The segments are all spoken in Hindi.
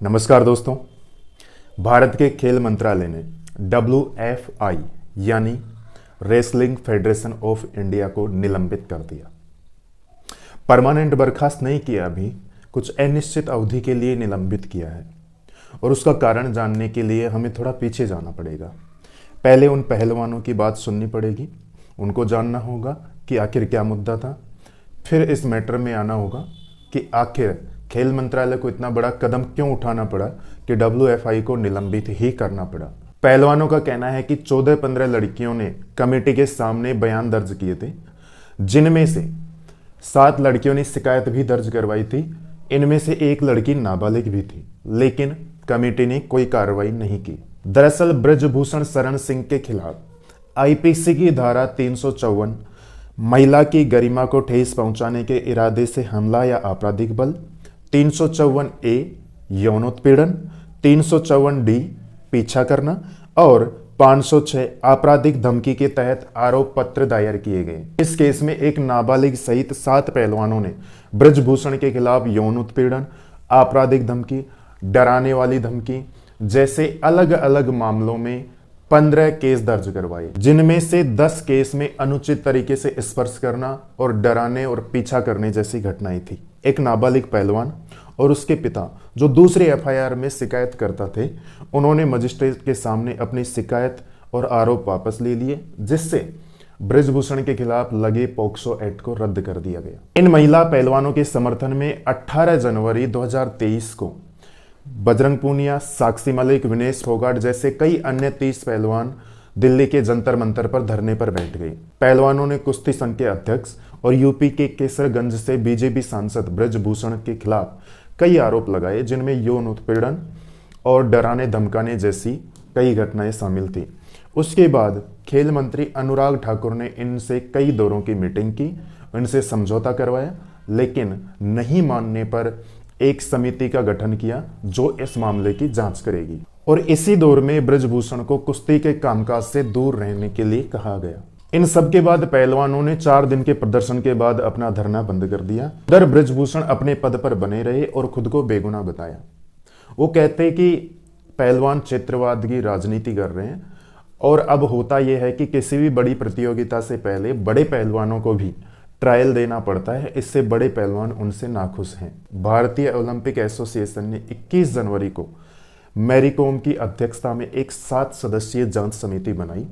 नमस्कार दोस्तों। भारत के खेल मंत्रालय ने WFI यानी रेसलिंग फेडरेशन ऑफ इंडिया को निलंबित कर दिया। परमानेंट बर्खास्त नहीं किया, अभी कुछ अनिश्चित अवधि के लिए निलंबित किया है और उसका कारण जानने के लिए हमें थोड़ा पीछे जाना पड़ेगा। पहले उन पहलवानों की बात सुननी पड़ेगी, उनको जानना होगा कि आखिर क्या मुद्दा था। फिर इस मैटर में आना होगा कि आखिर खेल मंत्रालय को इतना बड़ा कदम क्यों उठाना पड़ा कि WFI को निलंबित ही करना पड़ा। पहलवानों का कहना है कि 14-15 लड़कियों ने कमेटी के सामने बयान दर्ज किए थे, जिनमें से 7 लड़कियों ने शिकायत भी दर्ज करवाई थी। इनमें से एक लड़की नाबालिग भी थी, लेकिन कमेटी ने कोई कार्रवाई नहीं की। दरअसल ब्रजभूषण शरण सिंह के खिलाफ IPC की धारा 354 महिला की गरिमा को ठेस पहुंचाने के इरादे से हमला या आपराधिक बल, 354A यौनोत्पीड़न, 354D पीछा करना और 506 आपराधिक धमकी के तहत आरोप पत्र दायर किए गए। इस केस में एक नाबालिग सहित 7 पहलवानों ने ब्रजभूषण के खिलाफ यौन उत्पीड़न, आपराधिक धमकी, डराने वाली धमकी जैसे अलग अलग मामलों में 15 केस दर्ज करवाए, जिनमें से 10 केस में अनुचित तरीके से स्पर्श करना और डराने और पीछा करने जैसी घटनाएं थी। एक नाबालिग पहलवान और उसके पिता जो दूसरे FIR में शिकायत करता थे, उन्होंने मजिस्ट्रेट के सामने अपनी शिकायत और आरोप वापस ले लिए, जिससे ब्रजभूषण के खिलाफ लगे पॉक्सो एक्ट को रद्द कर दिया गया। इन महिला पहलवानों के समर्थन में 18 जनवरी 2023 को बजरंग पूनिया, साक्षी मलिक, विनेश फोगाट जैसे कई अन्य 30 पहलवान दिल्ली के जंतर मंतर पर धरने पर बैठ गए। पहलवानों ने कुश्ती संघ के अध्यक्ष और यूपी के केसरगंज से BJP सांसद ब्रजभूषण के खिलाफ कई आरोप लगाए, जिनमें यौन उत्पीड़न और डराने धमकाने जैसी कई घटनाएं शामिल थी। उसके बाद खेल मंत्री अनुराग ठाकुर ने इनसे कई दौरों की मीटिंग की, इनसे समझौता करवाया, लेकिन नहीं मानने पर एक समिति का गठन किया जो इस मामले की जांच करेगी। और इसी दौर में ब्रजभूषण को कुश्ती के कामकाज से दूर रहने के लिए कहा गया। इन सब के बाद पहलवानों ने 4 दिन के प्रदर्शन के बाद अपना धरना बंद कर दिया। उधर ब्रजभूषण अपने पद पर बने रहे और खुद को बेगुनाह बताया। वो कहते कि पहलवान क्षेत्रवाद की राजनीति कर रहे हैं और अब होता यह है कि किसी भी बड़ी प्रतियोगिता से पहले बड़े पहलवानों को भी ट्रायल देना पड़ता है, इससे बड़े पहलवान उनसे नाखुश हैं। भारतीय ओलंपिक एसोसिएशन ने 21 जनवरी को मैरी कॉम की अध्यक्षता में एक 7 सदस्यीय जांच समिति बनाई।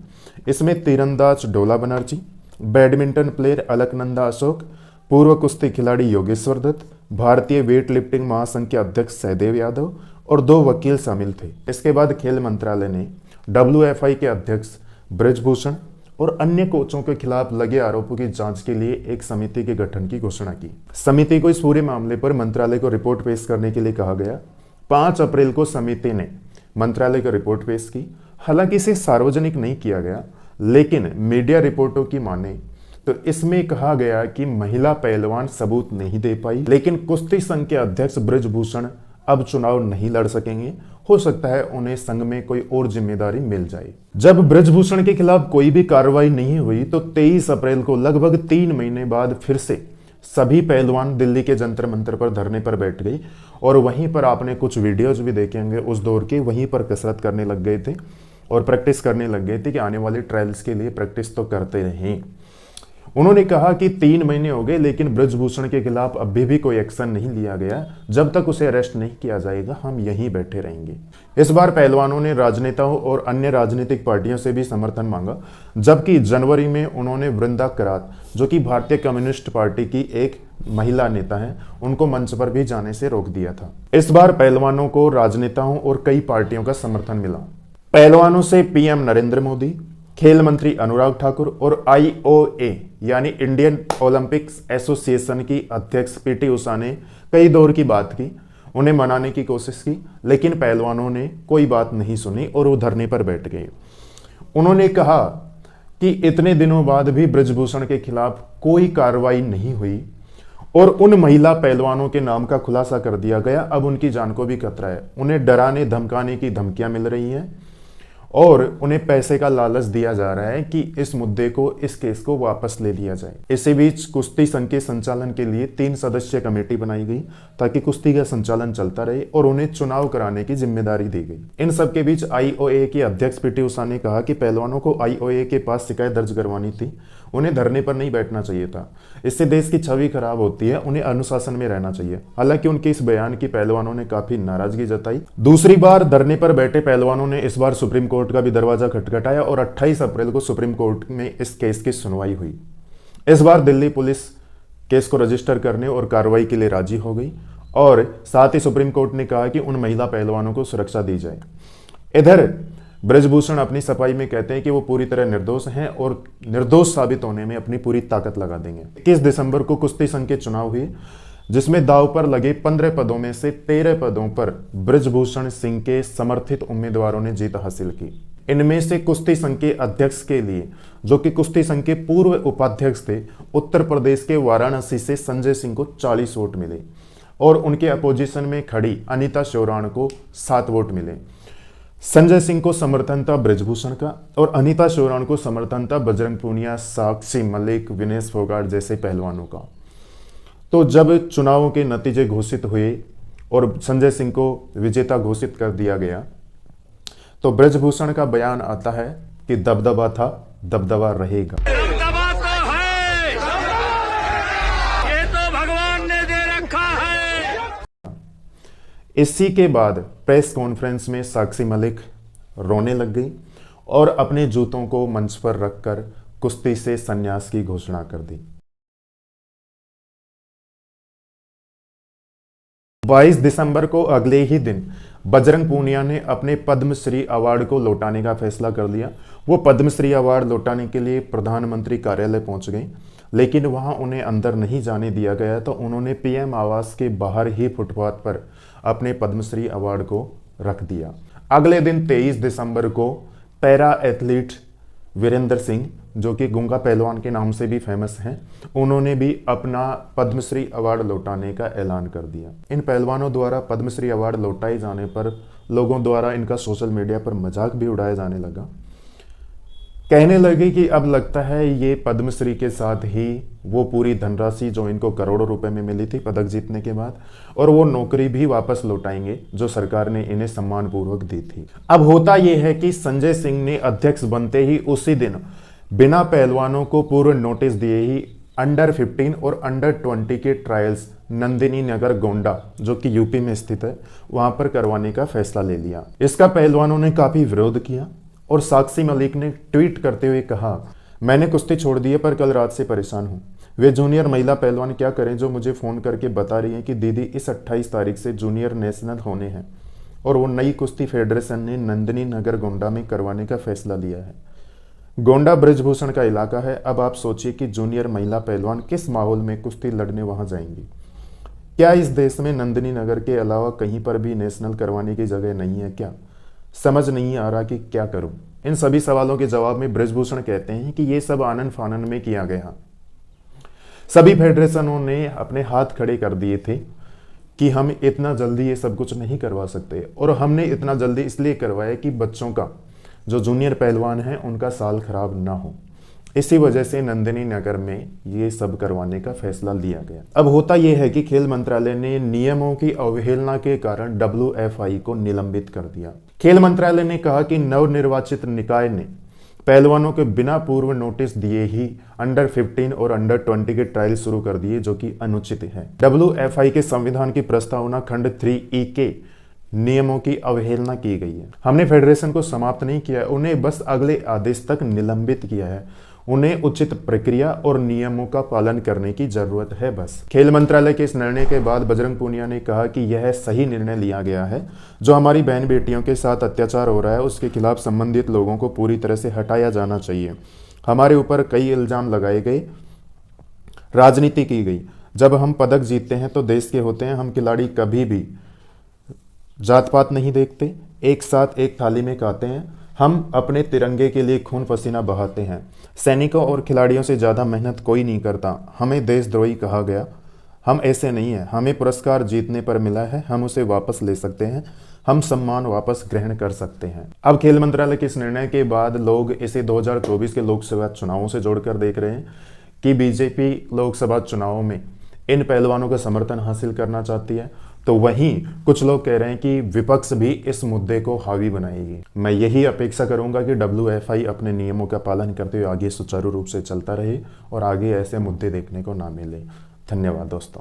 इसमें तीरंदाज डोला बनर्जी, बैडमिंटन प्लेयर अलकनंदा अशोक, पूर्व कुश्ती खिलाड़ी योगेश्वर दत्त, भारतीय वेट लिफ्टिंग महासंघ के अध्यक्ष सहदेव यादव और 2 वकील शामिल थे। इसके बाद खेल मंत्रालय ने WFI के अध्यक्ष ब्रजभूषण और अन्य कोचों के खिलाफ लगे आरोपों की जांच के लिए एक समिति के गठन की घोषणा की। समिति को इस पूरे मामले पर मंत्रालय को रिपोर्ट पेश करने के लिए कहा गया। 5 अप्रैल को समिति ने मंत्रालय को रिपोर्ट पेश की। हालांकि इसे सार्वजनिक नहीं किया गया, लेकिन मीडिया रिपोर्टों की माने तो इसमें कहा गया कि महिला पहलवान सबूत नहीं दे पाई, लेकिन कुश्ती संघ के अध्यक्ष ब्रजभूषण अब चुनाव नहीं लड़ सकेंगे। हो सकता है उन्हें संघ में कोई और जिम्मेदारी मिल जाए। जब ब्रजभूषण के खिलाफ कोई भी कार्रवाई नहीं हुई तो 23 अप्रैल को लगभग 3 महीने बाद फिर से सभी पहलवान दिल्ली के जंतर मंतर पर धरने पर बैठ गए और वहीं पर आपने कुछ वीडियोज भी देखेंगे उस दौर के, वहीं पर कसरत करने लग गए थे और प्रैक्टिस करने लग गए थे कि आने वाले ट्रायल्स के लिए प्रैक्टिस तो करते रहें। उन्होंने कहा कि 3 महीने हो गए, लेकिन ब्रजभूषण के खिलाफ अभी भी कोई एक्शन नहीं लिया गया। जब तक उसे अरेस्ट नहीं किया जाएगा हम यहीं बैठे रहेंगे। इस बार पहलवानों ने राजनेताओं और अन्य राजनीतिक पार्टियों से भी समर्थन मांगा, जबकि जनवरी में उन्होंने वृंदा करात, जो कि भारतीय कम्युनिस्ट पार्टी की एक महिला नेता है, उनको मंच पर भी जाने से रोक दिया था। इस बार पहलवानों को राजनेताओं और कई पार्टियों का समर्थन मिला। पहलवानों से PM नरेंद्र मोदी, खेल मंत्री अनुराग ठाकुर और IOA यानी इंडियन ओलंपिक्स एसोसिएशन की अध्यक्ष PT उषा ने कई दौर की बात की, उन्हें मनाने की कोशिश की, लेकिन पहलवानों ने कोई बात नहीं सुनी और वो धरने पर बैठ गए। उन्होंने कहा कि इतने दिनों बाद भी ब्रजभूषण के खिलाफ कोई कार्रवाई नहीं हुई और उन महिला पहलवानों के नाम का खुलासा कर दिया गया। अब उनकी जान को भी खतरा है, उन्हें डराने धमकाने की धमकियां मिल रही हैं और उन्हें पैसे का लालच दिया जा रहा है कि इस मुद्दे को, इस केस को वापस ले लिया जाए। इसी बीच कुश्ती संघ के संचालन के लिए 3 सदस्यीय कमेटी बनाई गई ताकि कुश्ती का संचालन चलता रहे और उन्हें चुनाव कराने की जिम्मेदारी दी गई। इन सब के बीच आईओए के अध्यक्ष पीटी उषा ने कहा कि पहलवानों को आईओए के पास शिकायत दर्ज करवानी थी, उन्हें धरने पर नहीं बैठना चाहिए था, इससे देश की छवि खराब होती है, उन्हें अनुशासन में रहना चाहिए। हालांकि उनके इस बयान की पहलवानों ने काफी नाराजगी जताई। दूसरी बार धरने पर बैठे पहलवानों ने इस बार सुप्रीम कोर्ट का भी दरवाजा खटखटाया और 28 अप्रैल को सुप्रीम कोर्ट में इस केस की सुनवाई हुई। इस बार दिल्ली पुलिस केस को रजिस्टर करने और कार्रवाई के लिए राजी हो गई और साथ ही सुप्रीम कोर्ट ने कहा कि उन महिला पहलवानों को सुरक्षा दी जाए। इधर ब्रजभूषण अपनी सफाई में कहते हैं कि वो पूरी तरह निर्दोष हैं और निर्दोष साबित होने में अपनी पूरी ताकत लगा देंगे। 21 दिसंबर को कुश्ती संघ के चुनाव हुए, जिसमें दांव पर लगे 15 पदों में से 13 पदों पर ब्रजभूषण सिंह के समर्थित उम्मीदवारों ने जीत हासिल की। इनमें से कुश्ती संघ के अध्यक्ष के लिए, जो कि कुश्ती संघ के पूर्व उपाध्यक्ष थे, उत्तर प्रदेश के वाराणसी से संजय सिंह को 40 वोट मिले और उनके अपोजिशन में खड़ी अनीता शोराण को 7 वोट मिले। संजय सिंह को समर्थन था ब्रजभूषण का और अनीता शोराण को समर्थन था बजरंग पूनिया, साक्षी मलिक, विनेश फोगाट जैसे पहलवानों का। तो जब चुनावों के नतीजे घोषित हुए और संजय सिंह को विजेता घोषित कर दिया गया, तो ब्रजभूषण का बयान आता है कि दबदबा था, दबदबा रहेगा। दबदबा तो है, ये तो भगवान ने दे रखा है। इसी के बाद प्रेस कॉन्फ्रेंस में साक्षी मलिक रोने लग गई और अपने जूतों को मंच पर रखकर कुश्ती से संन्यास की घोषणा कर दी। 22 दिसंबर को अगले ही दिन बजरंग पूनिया ने अपने पद्मश्री अवार्ड को लौटाने का फैसला कर लिया। वो पद्मश्री अवार्ड लौटाने के लिए प्रधानमंत्री कार्यालय पहुंच गए, लेकिन वहां उन्हें अंदर नहीं जाने दिया गया, तो उन्होंने पीएम आवास के बाहर ही फुटपाथ पर अपने पद्मश्री अवार्ड को रख दिया। अगले दिन 23 दिसंबर को पैरा एथलीट वीरेंद्र सिंह, जो कि गुंगा पहलवान के नाम से भी फेमस हैं, उन्होंने भी अपना पद्मश्री अवार्ड लौटाने का ऐलान कर दिया। इन पहलवानों द्वारा पद्मश्री अवार्ड लौटाए जाने पर लोगों द्वारा इनका सोशल मीडिया पर मजाक भी उड़ाया जाने लगा। कहने लगे कि अब लगता है ये पद्मश्री के साथ ही वो पूरी धनराशि जो इनको करोड़ों रुपए में मिली थी पदक जीतने के बाद, और वो नौकरी भी वापस लौटाएंगे जो सरकार ने इन्हें सम्मानपूर्वक दी थी। अब होता यह है कि संजय सिंह ने अध्यक्ष बनते ही उसी दिन बिना पहलवानों को पूर्व नोटिस दिए ही अंडर 15 और अंडर 20 के ट्रायल्स नंदिनी नगर गोंडा, जो कि यूपी में स्थित है, वहां पर करवाने का फैसला ले लिया। इसका पहलवानों ने काफी विरोध किया और साक्षी मलिक ने ट्वीट करते हुए कहा, मैंने कुश्ती छोड़ दी है पर कल रात से परेशान हूं। वे जूनियर महिला पहलवान क्या करें जो मुझे फोन करके बता रही हैं कि दीदी इस 28 तारीख से जूनियर नेशनल होने हैं और वो नई कुश्ती फेडरेशन ने नंदिनी नगर गोंडा में करवाने का फैसला लिया है। गोंडा ब्रजभूषण का इलाका है। अब आप सोचिए कि जूनियर महिला पहलवान किस माहौल में कुश्ती लड़ने वहां जाएंगी। क्या इस देश में नंदिनी नगर के अलावा कहीं पर भी नेशनल करवाने की जगह नहीं है क्या? समझ नहीं आ रहा कि क्या करूं। इन सभी सवालों के जवाब में ब्रजभूषण कहते हैं कि ये सब आनन फानन में किया गया। सभी फेडरेशनों ने अपने हाथ खड़े कर दिए थे कि हम इतना जल्दी ये सब कुछ नहीं करवा सकते, और हमने इतना जल्दी इसलिए करवाया कि बच्चों का, जो जूनियर पहलवान हैं, उनका साल खराब ना हो। इसी वजह से नंदिनी नगर में ये सब करवाने का फैसला लिया गया। अब होता यह है कि खेल मंत्रालय ने नियमों की अवहेलना के कारण WFI को निलंबित कर दिया। खेल मंत्रालय ने कहा कि नवनिर्वाचित निकाय ने पहलवानों के बिना पूर्व नोटिस दिए ही अंडर 15 और अंडर 20 के ट्रायल शुरू कर दिए, जो कि अनुचित है। WFI के संविधान की प्रस्तावना खंड 3E के नियमों की अवहेलना की गई है। हमने फेडरेशन को समाप्त नहीं किया, उन्हें बस अगले आदेश तक निलंबित किया है। उन्हें उचित प्रक्रिया और नियमों का पालन करने की जरूरत है बस। खेल मंत्रालय के इस निर्णय के बाद बजरंग पूनिया ने कहा कि यह सही निर्णय लिया गया है। जो हमारी बहन बेटियों के साथ अत्याचार हो रहा है उसके खिलाफ संबंधित लोगों को पूरी तरह से हटाया जाना चाहिए। हमारे ऊपर कई इल्जाम लगाए गए, राजनीति की गई। जब हम पदक जीतते हैं तो देश के होते हैं। हम खिलाड़ी कभी भी जात पात नहीं देखते, एक साथ एक थाली में खाते हैं। हम अपने तिरंगे के लिए खून पसीना बहाते हैं। सैनिकों और खिलाड़ियों से ज़्यादा मेहनत कोई नहीं करता। हमें देशद्रोही कहा गया, हम ऐसे नहीं हैं। हमें पुरस्कार जीतने पर मिला है, हम उसे वापस ले सकते हैं। हम सम्मान वापस ग्रहण कर सकते हैं। अब खेल मंत्रालय के इस निर्णय के बाद लोग इसे 2024 के लोकसभा चुनावों से जोड़कर देख रहे हैं कि बीजेपी लोकसभा चुनावों में इन पहलवानों का समर्थन हासिल करना चाहती है, तो वहीं कुछ लोग कह रहे हैं कि विपक्ष भी इस मुद्दे को हावी बनाएगी। मैं यही अपेक्षा करूंगा कि WFI अपने नियमों का पालन करते हुए आगे सुचारू रूप से चलता रहे और आगे ऐसे मुद्दे देखने को ना मिले। धन्यवाद दोस्तों।